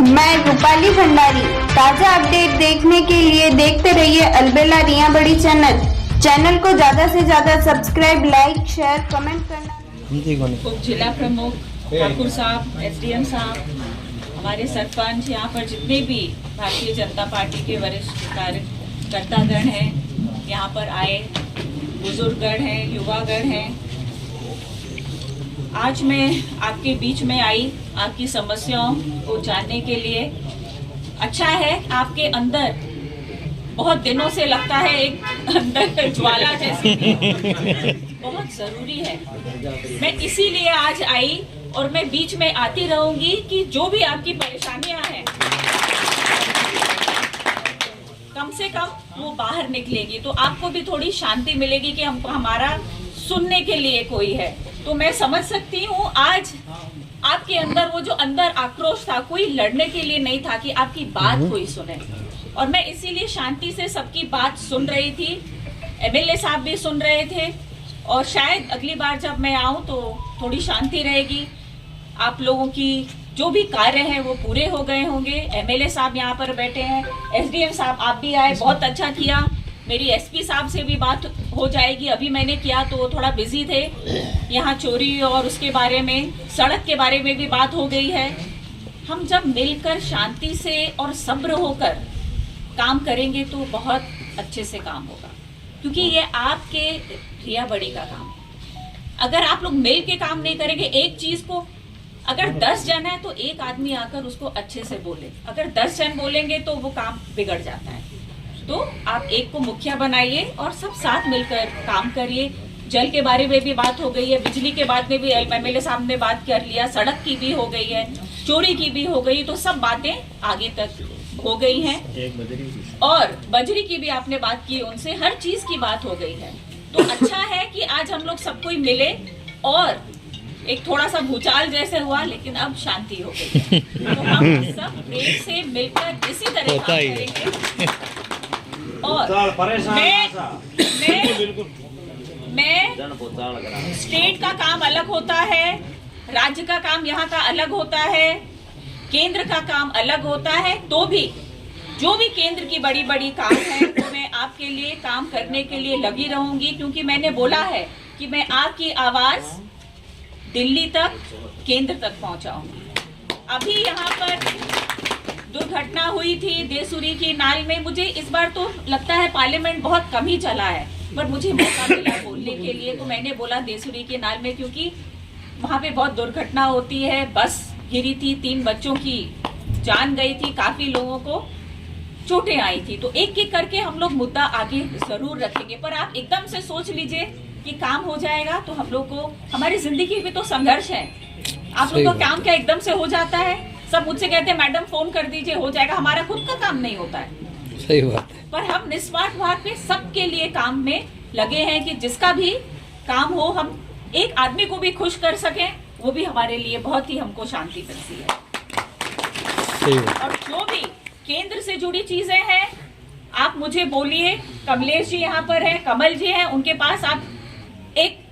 मैं रूपाली भंडारी। ताजा अपडेट देखने के लिए देखते रहिए अलबेला रिया बड़ी चैनल को ज्यादा से ज्यादा सब्सक्राइब, लाइक, शेयर, कमेंट करना। उप जिला प्रमुख ठाकुर साहब, एसडीएम साहब, हमारे सरपंच, यहाँ पर जितने भी भारतीय जनता पार्टी के वरिष्ठ कार्यकर्तागण हैं, यहाँ पर आए बुजुर्गगण हैं, युवागण हैं। आज मैं आपके बीच में आई आपकी समस्याओं को जानने के लिए। अच्छा है, आपके अंदर बहुत दिनों से लगता है एक अंदर ज्वाला जैसी बहुत जरूरी है। मैं इसीलिए आज आई और मैं बीच में आती रहूंगी कि जो भी आपकी परेशानियां हैं कम से कम वो बाहर निकलेगी, तो आपको भी थोड़ी शांति मिलेगी कि हमको हमारा सुनने के लिए कोई है। तो मैं समझ सकती हूँ आज आपके अंदर वो जो अंदर आक्रोश था, कोई लड़ने के लिए नहीं था कि आपकी बात कोई सुने, और मैं इसीलिए शांति से सबकी बात सुन रही थी। एमएलए साहब भी सुन रहे थे, और शायद अगली बार जब मैं आऊं तो थोड़ी शांति रहेगी। आप लोगों की जो भी कार्य हैं वो पूरे हो गए होंगे। एमएलए साहब यहाँ पर बैठे हैं, एसडीएम साहब आप भी आए, बहुत अच्छा किया। मेरी एसपी साहब से भी बात हो जाएगी, अभी मैंने किया तो वो थोड़ा बिजी थे। यहाँ चोरी और उसके बारे में, सड़क के बारे में भी बात हो गई है। हम जब मिलकर शांति से और सब्र होकर काम करेंगे तो बहुत अच्छे से काम होगा, क्योंकि ये आपके रिया बड़ी का काम है। अगर आप लोग मिल के काम नहीं करेंगे, एक चीज को अगर 10 जन है तो एक आदमी आकर उसको अच्छे से बोले, अगर 10 जन बोलेंगे तो वो काम बिगड़ जाता है। तो आप एक को मुखिया बनाइए और सब साथ मिलकर काम करिए। जल के बारे में भी बात हो गई है, बिजली के बारे में भी एमएलए साहब ने बात कर लिया, सड़क की भी हो गई है, चोरी की भी हो गई, तो सब बातें आगे तक हो गई हैं। और बजरी की भी आपने बात की, उनसे हर चीज की बात हो गई है। तो अच्छा है कि आज हम लोग सब कोई मिले, और एक थोड़ा सा भूचाल जैसे हुआ लेकिन अब शांति हो गई। तो हम सब एक से मिलकर इसी तरह काम करेंगे। और मैं स्टेट का काम अलग होता है, राज्य का काम यहाँ का अलग होता है, केंद्र का काम अलग होता है, तो भी जो भी केंद्र की बड़ी बड़ी काम है तो मैं आपके लिए काम करने के लिए लगी रहूंगी, क्योंकि मैंने बोला है कि मैं आपकी आवाज दिल्ली तक, केंद्र तक पहुंचाऊंगी। अभी यहाँ पर दुर्घटना हुई थी देसूरी की नाल में। मुझे इस बार तो लगता है पार्लियामेंट बहुत कम ही चला है, पर मुझे मौका मिला बोलने के लिए, तो मैंने बोला देसूरी की नाल में, क्योंकि वहां पे बहुत दुर्घटना होती है। बस गिरी थी, 3 बच्चों की जान गई थी, काफी लोगों को चोटें आई थी। तो एक एक करके हम लोग मुद्दा आगे जरूर रखेंगे, पर आप एकदम से सोच लीजिए कि काम हो जाएगा तो हम लोग को, हमारी जिंदगी में तो संघर्ष है। आप लोग का काम क्या एकदम से हो जाता है? सब मुझसे कहते हैं मैडम फोन कर दीजिए हो जाएगा, हमारा खुद का काम नहीं होता है। सही बात है। पर हम निस्वार्थ भाव पे सबके लिए काम में लगे हैं कि जिसका भी काम हो, हम एक आदमी को भी खुश कर सकें, वो भी हमारे लिए बहुत ही हमको शांति मिलती है। सही बात। और जो भी केंद्र से जुड़ी चीजें हैं आप मुझे बोलिए। कमलेश जी यहाँ पर है, कमल जी हैं, उनके पास आप एक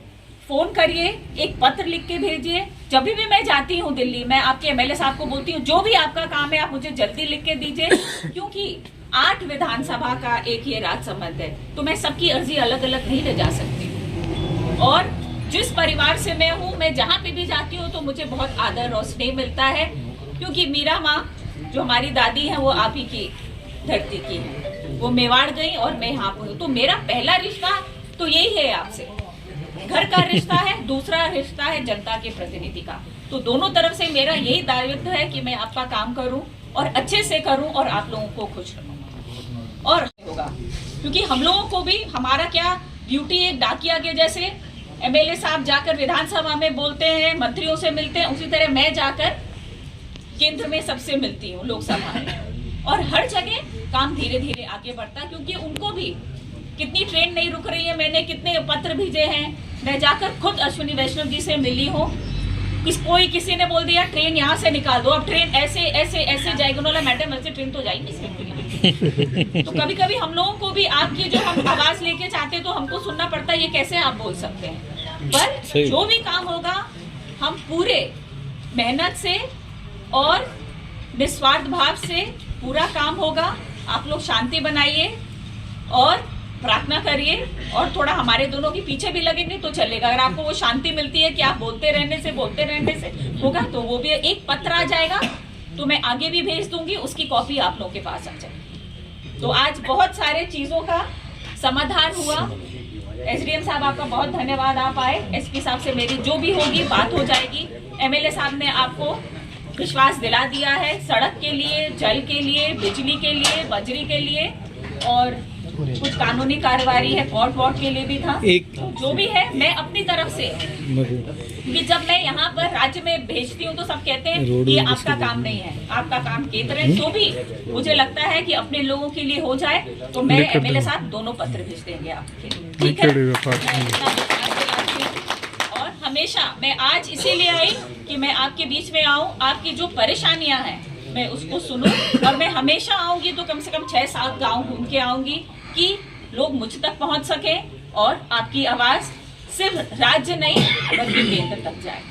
फोन करिए, एक पत्र लिख के भेजिए। जब भी मैं जाती हूँ दिल्ली, मैं आपके एमएलए साहब को बोलती हूँ जो भी आपका काम है आप मुझे जल्दी लिख के दीजिए, क्योंकि 8 विधानसभा का एक ये राजसमंद है, तो मैं सबकी अर्जी अलग अलग नहीं ले जा सकती। और जिस परिवार से मैं हूँ, मैं जहाँ पे भी जाती हूँ तो मुझे बहुत आदर और स्नेह मिलता है, क्योंकि मीरा माँ जो हमारी दादी है वो आप ही की धरती की है। वो मेवाड़ गई और मैं यहाँ पर हूँ, तो मेरा पहला रिश्ता तो यही है आपसे, घर का रिश्ता है, दूसरा रिश्ता है जनता के प्रतिनिधि का। तो दोनों तरफ से मेरा यही दायित्व है कि मैं आपका काम करूं और अच्छे से करूं और आप लोगों को खुश रखूं। और होगा, क्योंकि हम लोगों को भी हमारा क्या ड्यूटी है, डाकिया के जैसे एमएलए साहब जाकर विधानसभा में बोलते हैं, मंत्रियों से मिलते हैं, उसी तरह मैं जाकर केंद्र में सबसे मिलती हूँ, लोकसभा में, और हर जगह काम धीरे धीरे आगे बढ़ता, क्योंकि उनको भी कितनी ट्रेन नहीं रुक रही है, मैंने कितने पत्र भेजे हैं। मैं जाकर खुद अश्विनी वैष्णव जी से मिली हूँ। किसी ने बोल दिया ट्रेन यहाँ से निकाल दो, अब ट्रेन ऐसे ऐसे ऐसे जाएगी, उन्होंने मैडम ऐसे ट्रेन तो जाएगी। तो कभी कभी हम लोगों को भी आपकी जो हम आवाज लेके चाहते तो हमको सुनना पड़ता है, ये कैसे आप बोल सकते हैं। पर जो भी काम होगा हम पूरे मेहनत से और निस्वार्थ भाव से पूरा काम होगा। आप लोग शांति बनाइए और प्रार्थना करिए और थोड़ा हमारे दोनों के पीछे भी लगेंगे तो चलेगा। अगर आपको वो शांति मिलती है कि आप बोलते रहने से होगा तो वो भी एक पत्र आ जाएगा तो मैं आगे भी भेज दूंगी, उसकी कॉपी आप लोगों के पास आ जाएगी। तो आज बहुत सारे चीजों का समाधान हुआ। एसडीएम साहब आपका बहुत धन्यवाद, आप आए। एसपी साहब से मेरी जो भी होगी बात हो जाएगी। एमएलए साहब ने आपको विश्वास दिला दिया है सड़क के लिए, जल के लिए, बिजली के लिए, बजरी के लिए और कुछ कानूनी कार्रवाई है कोर्ट वोर्ट के लिए भी था। तो जो भी है मैं अपनी तरफ से, कि जब मैं यहाँ पर राज्य में भेजती हूँ तो सब कहते हैं ये आपका काम नहीं है, आपका काम केंद्र है। तो भी मुझे लगता है कि अपने लोगों के लिए हो जाए तो मैं एमएलए साहब दोनों पत्र भेज देंगे आपके लिए, ठीक है। मैं इतना विश्वास दिलाती हूं। और हमेशा मैं आज इसीलिए आई कि मैं आपके बीच में आऊँ, आपकी जो परेशानियां हैं मैं उसको सुनूं और मैं हमेशा आऊंगी तो कम से कम 6-7 गांव घूम के आऊंगी कि लोग मुझ तक पहुंच सके और आपकी आवाज सिर्फ राज्य नहीं बल्कि केंद्र तक जाए।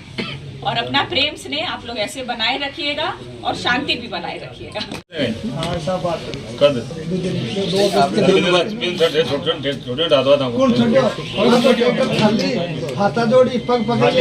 और अपना प्रेम स्नेह आप लोग ऐसे बनाए रखिएगा और शांति भी बनाए रखिएगा। हाथ जोड़ी पग पकड़